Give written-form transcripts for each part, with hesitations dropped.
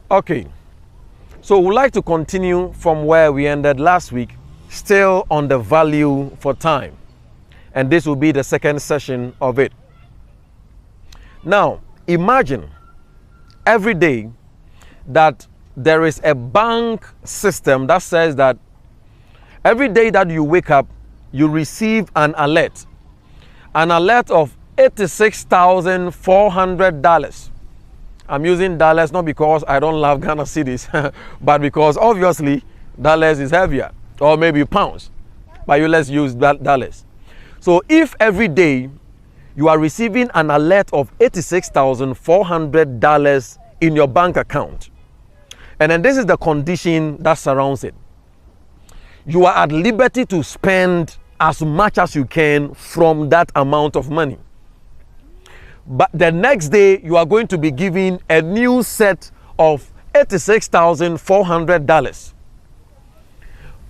Okay, so we'd like to continue from where we ended last week, still on the value for time. And this will be the second session of it. Now, imagine every day that there is a bank system that says that every day that you wake up, you receive an alert of $86,400. I'm using dollars not because I don't love Ghana cedis, but because obviously dollars is heavier, or maybe pounds, but let's use dollars. So if every day you are receiving an alert of $86,400 in your bank account, and then this is the condition that surrounds it, you are at liberty to spend as much as you can from that amount of money. But the next day, you are going to be given a new set of $86,400.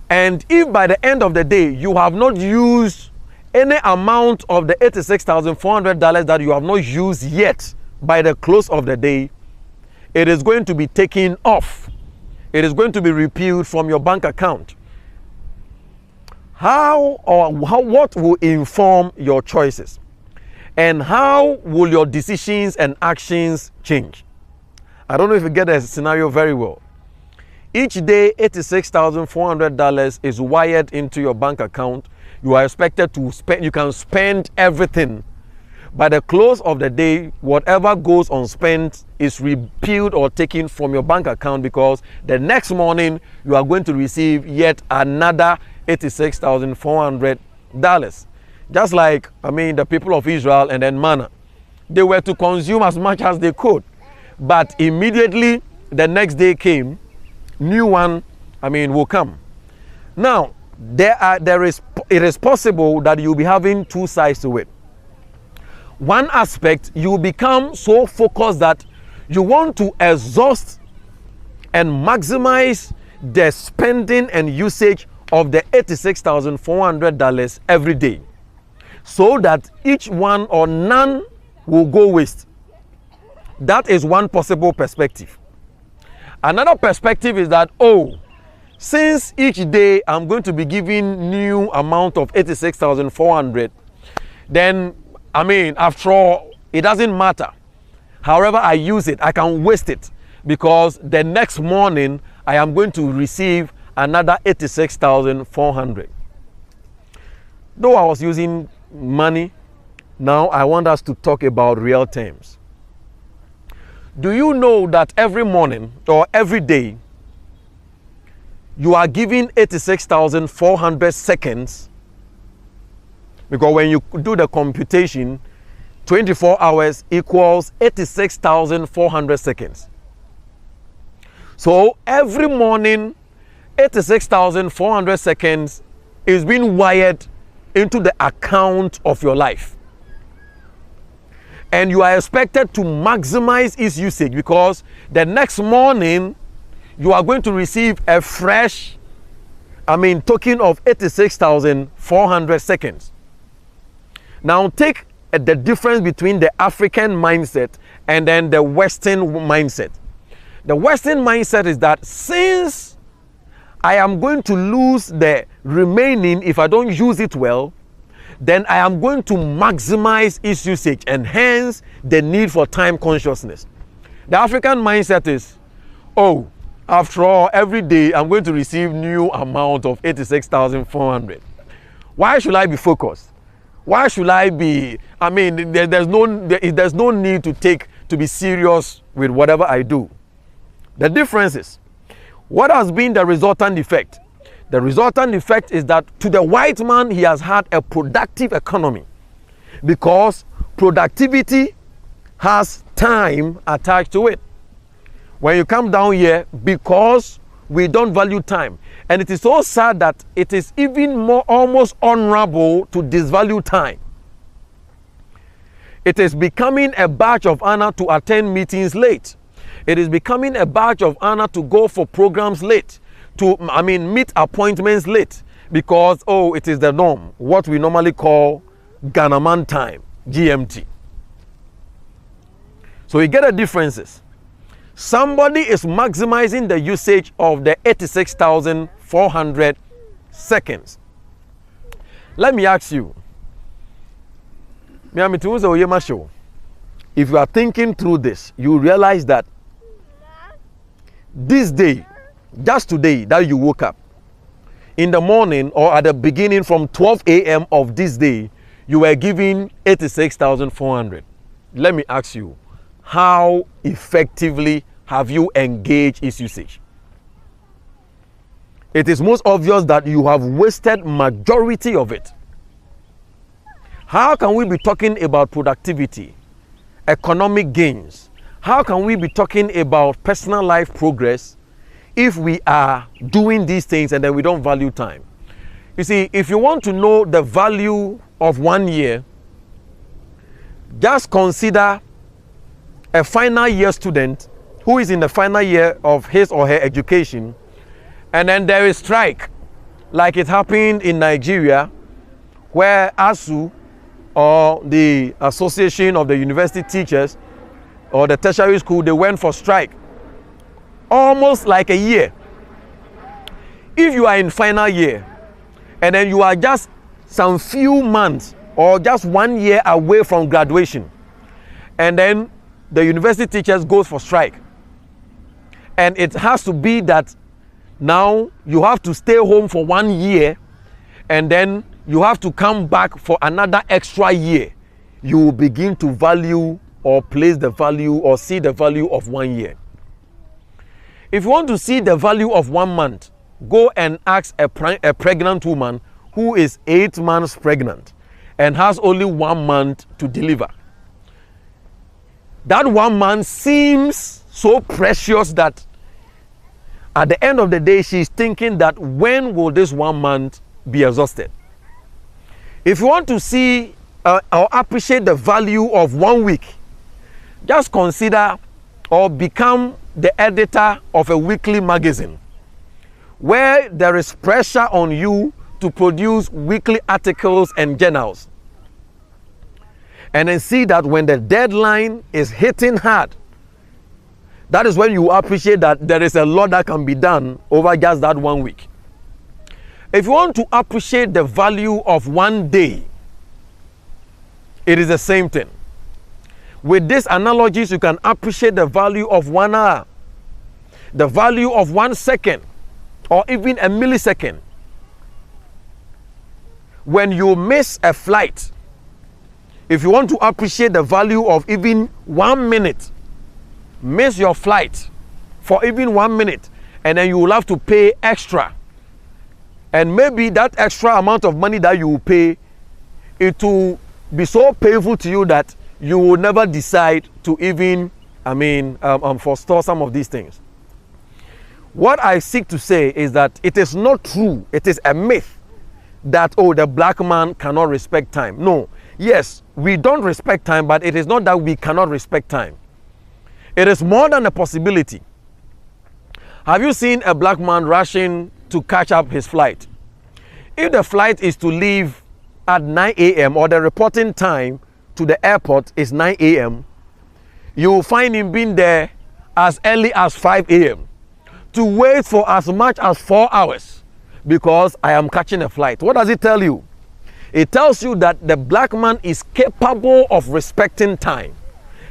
And if by the end of the day, you have not used any amount of the $86,400 that you have not used yet by the close of the day, it is going to be taken off. It is going to be repealed from your bank account. What will inform your choices? And how will your decisions and actions change? I don't know if you get the scenario very well. Each day, $86,400 is wired into your bank account. You are expected to spend, you can spend everything. By the close of the day, whatever goes unspent is repealed or taken from your bank account, because the next morning you are going to receive yet another $86,400. Just like, the people of Israel and then manna. They were to consume as much as they could. But immediately the next day came, new one, will come. Now, it is possible that you'll be having two sides to it. One aspect, you become so focused that you want to exhaust and maximize the spending and usage of the $86,400 every day, so that each one or none will go waste. That is one possible perspective. Another perspective is that, since each day I'm going to be giving new amount of $86,400, then, after all, it doesn't matter. However I use it, I can waste it, because the next morning I am going to receive another $86,400. Though I was using money, now I want us to talk about real terms. Do you know that every morning or every day you are given 86,400 seconds? Because when you do the computation, 24 hours equals 86,400 seconds. So every morning, 86,400 seconds is being wired into the account of your life. And you are expected to maximize its usage, because the next morning you are going to receive a fresh, token of 86,400 seconds. Now take the difference between the African mindset and then the Western mindset. The Western mindset is that since I am going to lose the remaining if I don't use it well, then I am going to maximize its usage, and hence the need for time consciousness. The African mindset is, after all, every day I'm going to receive new amount of 86,400. Why should I be focused? Why should I be, there's no need to be serious with whatever I do. The difference is, what has been the resultant effect? The resultant effect is that to the white man, he has had a productive economy, because productivity has time attached to it. When you come down here, because we don't value time, and it is so sad that it is even more almost honorable to disvalue time. It is becoming a badge of honor to attend meetings late. It is becoming a badge of honor to go for programs late, to meet appointments late, because it is the norm, what we normally call Ghana time, GMT. So you get the differences. Somebody is maximizing the usage of the 86,400 seconds. Let me ask you, if you are thinking through this, you realize that this day, just today that you woke up, in the morning or at the beginning from 12 a.m. of this day, you were given 86,400. Let me ask you, how effectively have you engaged its usage? It is most obvious that you have wasted majority of it. How can we be talking about productivity, economic gains? How can we be talking about personal life progress if we are doing these things and then we don't value time? You see, if you want to know the value of 1 year, just consider a final year student who is in the final year of his or her education, and then there is strike, like it happened in Nigeria, where ASU, or the Association of the University Teachers, or the tertiary school, they went for strike almost like a year. If you are in final year and then you are just some few months or just 1 year away from graduation, and then the university teachers goes for strike, and it has to be that now you have to stay home for 1 year and then you have to come back for another extra year, you will begin to value or place the value or see the value of 1 year. If you want to see the value of 1 month, go and ask a pregnant woman who is 8 months pregnant and has only 1 month to deliver. That 1 month seems so precious that at the end of the day, she's thinking that when will this 1 month be exhausted? If you want to see or appreciate the value of 1 week, just consider or become the editor of a weekly magazine where there is pressure on you to produce weekly articles and journals. And then see that when the deadline is hitting hard, that is when you appreciate that there is a lot that can be done over just that 1 week. If you want to appreciate the value of 1 day, it is the same thing. With these analogies, you can appreciate the value of 1 hour, the value of 1 second, or even a millisecond. When you miss a flight, if you want to appreciate the value of even 1 minute, miss your flight for even 1 minute, and then you will have to pay extra. And maybe that extra amount of money that you will pay, it will be so painful to you that you will never decide to even, forestall some of these things. What I seek to say is that it is not true, it is a myth that, oh, the black man cannot respect time. No, yes, we don't respect time, but it is not that we cannot respect time. It is more than a possibility. Have you seen a black man rushing to catch up his flight? If the flight is to leave at 9 a.m. or the reporting time to the airport is 9 a.m., you will find him being there as early as 5 a.m. to wait for as much as 4 hours because I am catching a flight. What does it tell you? It tells you that the black man is capable of respecting time.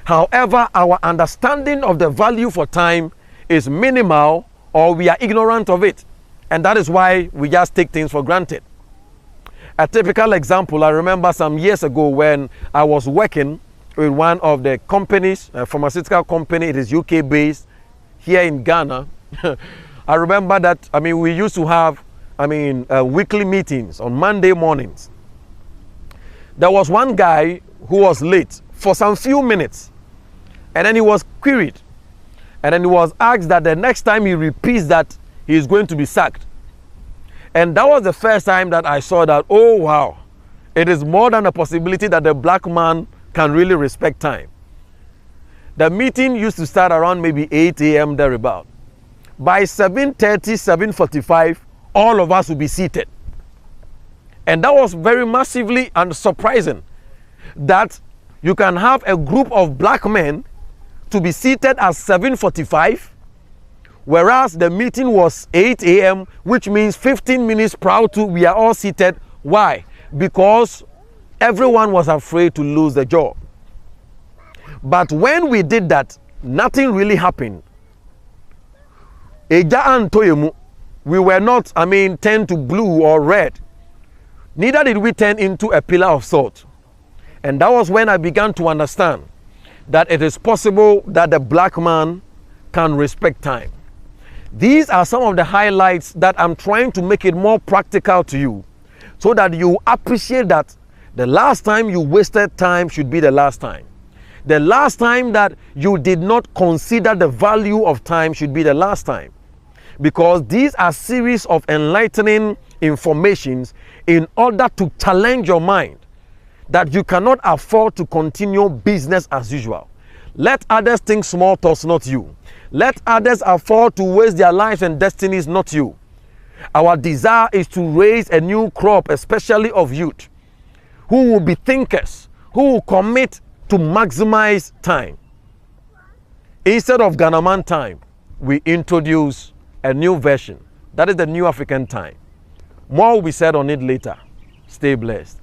However, our understanding of the value for time is minimal, or we are ignorant of it. And that is why we just take things for granted. A typical example, I remember some years ago when I was working with one of the companies, a pharmaceutical company, it is UK based here in Ghana. I remember that, we used to have, weekly meetings on Monday mornings. There was one guy who was late for some few minutes, and then he was queried. And then he was asked that the next time he repeats that, he is going to be sacked. And that was the first time that I saw that, oh wow, it is more than a possibility that the black man can really respect time. The meeting used to start around maybe 8 a.m. thereabout. By 7:30, 7:45, all of us will be seated. And that was very massively and surprising that you can have a group of black men to be seated at 7:45, whereas the meeting was 8 a.m., which means 15 minutes prior to we are all seated. Why? Because everyone was afraid to lose the job. But when we did that, nothing really happened. We were not, turned to blue or red. Neither did we turn into a pillar of salt. And that was when I began to understand that it is possible that the black man can respect time. These are some of the highlights that I'm trying to make it more practical to you, so that you appreciate that the last time you wasted time should be the last time. The last time that you did not consider the value of time should be the last time. Because these are series of enlightening informations in order to challenge your mind that you cannot afford to continue business as usual. Let others think small thoughts, not you. Let others afford to waste their lives and destinies, not you. Our desire is to raise a new crop, especially of youth, who will be thinkers, who will commit to maximize time. Instead of Ghanaian time, we introduce a new version. That is the New African time. More will be said on it later. Stay blessed.